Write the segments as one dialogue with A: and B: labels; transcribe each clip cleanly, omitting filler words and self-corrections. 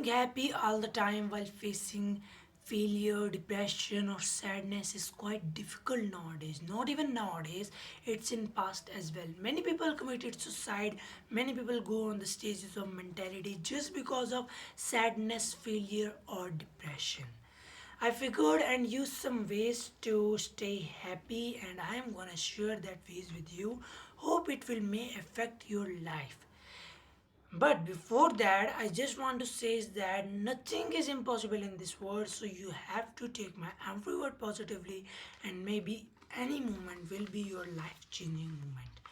A: Staying happy all the time while facing failure, depression, or sadness is quite difficult nowadays. Not even nowadays, it's in past as well. Many people committed suicide, many people go on the stages of mentality just because of sadness, failure, or depression. I figured and used some ways to stay happy, and I am gonna share that ways with you. Hope it will may affect your life. But before that, I just want to say is that nothing is impossible in this world, so you have to take my every word positively, and maybe any moment will be your life changing moment.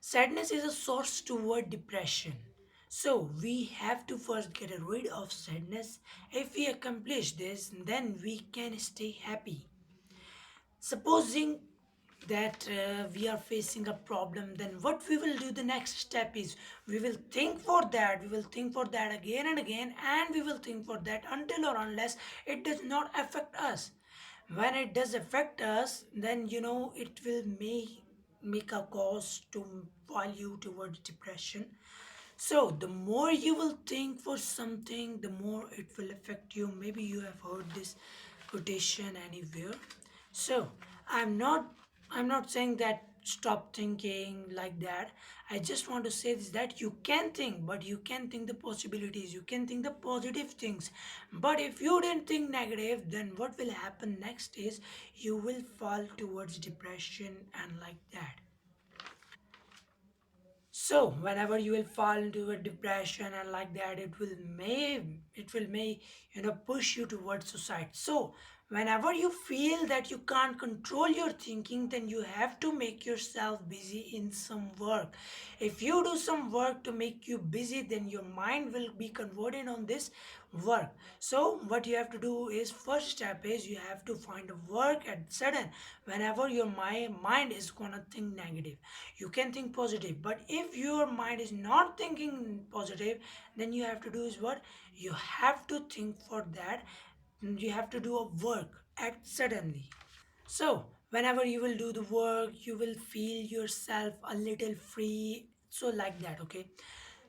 A: Sadness is a source toward depression. So we have to first get rid of sadness. If we accomplish this, then we can stay happy. Supposing that we are facing a problem, then what we will do the next step is we will think for that again and again, and we will think for that until or unless it does not affect us. When it does affect us, then it will make a cause to fall you towards depression. So, the more you will think for something, the more it will affect you. Maybe you have heard this quotation anywhere. So, I'm not I'm not saying that stop thinking like that. I just want to say this that you can think, but you can think the possibilities, you can think the positive things. But if you didn't think negative, then what will happen next is you will fall towards depression and like that. So whenever you will fall into a depression and like that, it will may push you towards suicide. So whenever you feel that you can't control your thinking, then you have to make yourself busy in some work. If you do some work to make you busy, then your mind will be converted on this work. So what you have to do is first step is you have to find a work at sudden. Whenever your mind is gonna think negative, you can think positive. But if your mind is not thinking positive, then you have to do is what you have to think for that. You have to do a work at suddenly. So, whenever you will do the work, you will feel yourself a little free. So, like that, okay?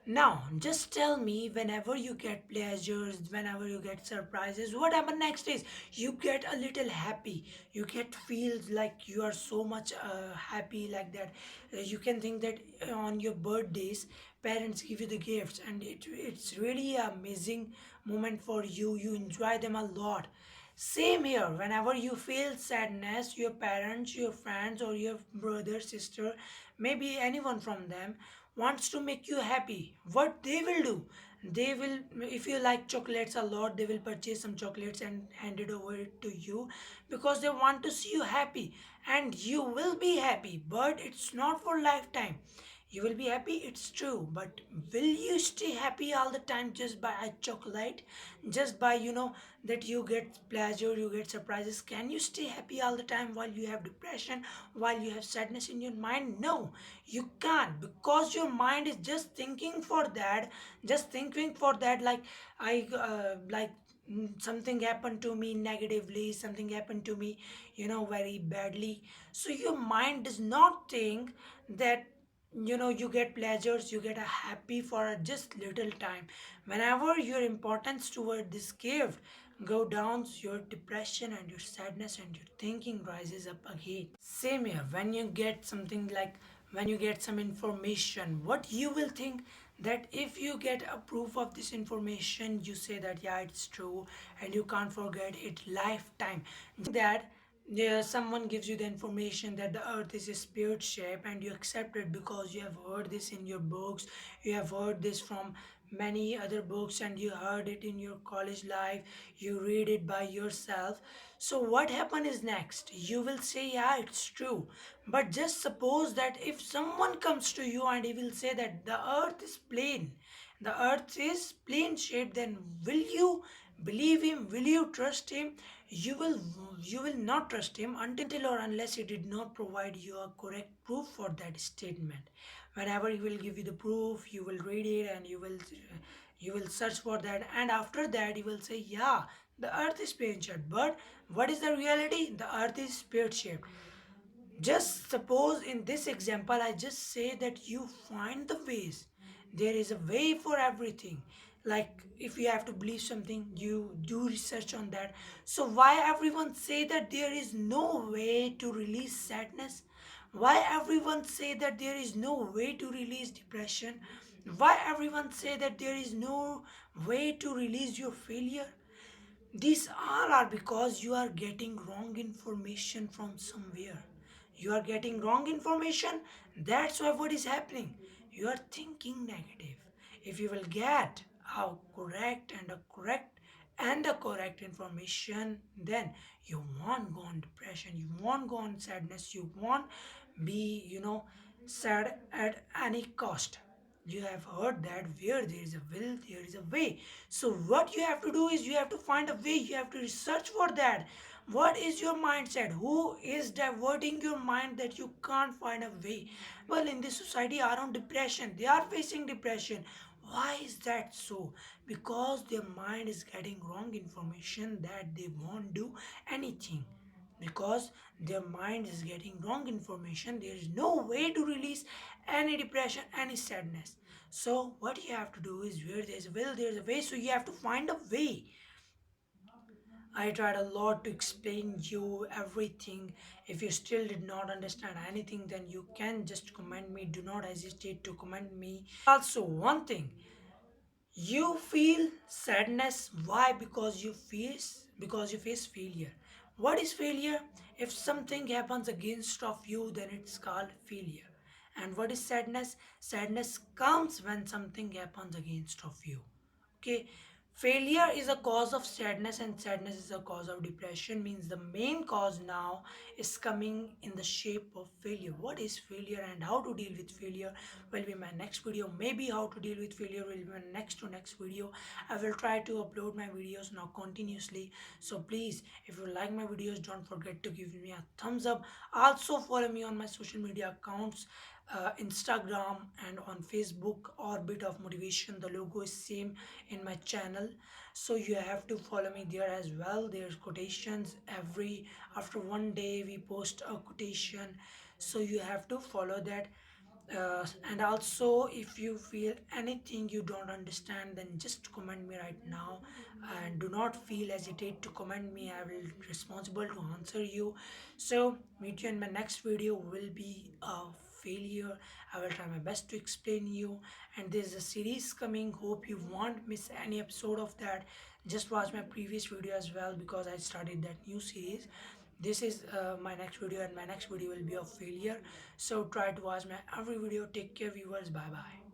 A: Now, just tell me whenever you get pleasures, whenever you get surprises, what happens next is you get a little happy. You get feels like you are so much happy like that. You can think that on your birthdays, parents give you the gifts, and it's really an amazing moment for you. You enjoy them a lot. Same here, whenever you feel sadness, your parents, your friends, or your brother, sister, maybe anyone from them wants to make you happy. What they will do? They will, if you like chocolates a lot, they will purchase some chocolates and hand it over to you because they want to see you happy. And you will be happy, but it's not for lifetime. You will be happy, it's true, but will you stay happy all the time just by a chocolate? Just by that you get pleasure, you get surprises? Can you stay happy all the time while you have depression, while you have sadness in your mind? No, you can't, because your mind is just thinking for that, just thinking for that, like I like something happened to me negatively, something happened to me very badly. So your mind does not think that you get pleasures, you get a happy for a just little time. Whenever your importance toward this gift go down, your depression and your sadness and your thinking rises up again. Same here, when you get something like when you get some information, what you will think that if you get a proof of this information, you say that yeah, it's true, and you can't forget it lifetime. That yeah, someone gives you the information that the earth is a spirit shape, and you accept it because you have heard this in your books, you have heard this from many other books, and you heard it in your college life, you read it by yourself. So what happen is next you will say yeah, it's true. But just suppose that if someone comes to you and he will say that the earth is plane, the earth is plane shaped, then will you believe him? Will you trust him? You will not trust him until or unless he did not provide you a correct proof for that statement. Whenever he will give you the proof, you will read it, and you will search for that, and after that you will say yeah, the earth is sphere shaped. But what is the reality? The earth is sphere shaped. Just suppose in this example, I just say that you find the ways. There is a way for everything. Like if you have to believe something, you do research on that. So why everyone say that there is no way to release sadness? Why everyone say that there is no way to release depression? Why everyone say that there is no way to release your failure? These all are because you are getting wrong information from somewhere. You are getting wrong information. That's why what is happening. You are thinking negative. If you will get a correct and a correct and a correct information, then you won't go on depression. You won't go on sadness. You won't be, sad at any cost. You have heard that where there is a will, there is a way. So, what you have to do is you have to find a way, you have to research for that. What is your mindset? Who is diverting your mind that you can't find a way? Well, in this society, are on depression, they are facing depression. Why is that so? Because their mind is getting wrong information that they won't do anything, because their mind is getting wrong information. There is no way to release any depression, any sadness. So what you have to do is where there's a will, there's a way. So you have to find a way. I tried a lot to explain you everything. If you still did not understand anything, then you can just comment me. Do not hesitate to comment me. Also, one thing, you feel sadness. Why? Because you face failure. What is failure? If something happens against of you, then it's called failure. And what is sadness? Sadness comes when something happens against of you. Okay, failure is a cause of sadness and sadness is a cause of depression. Means the main cause now is coming in the shape of failure. What is failure and how to deal with failure will be my next video. Maybe how to deal with failure will be my next to next video. I will try to upload my videos now continuously. So please, if you like my videos, don't forget to give me a thumbs up. Also follow me on my social media accounts, Instagram and on Facebook, Orbit of Motivation. The logo is same in my channel, so you have to follow me there as well. There's quotations every after one day we post a quotation, so you have to follow that. And also, if you feel anything you don't understand, then just comment me right now, and do not feel hesitate to comment me. I will responsible to answer you. So meet you in my next video will be a failure. I will try my best to explain you. And there's a series coming, hope you won't miss any episode of that. Just watch my previous video as well, because I started that new series. This is my next video, and my next video will be of failure. So try to watch my every video. Take care, viewers. Bye bye.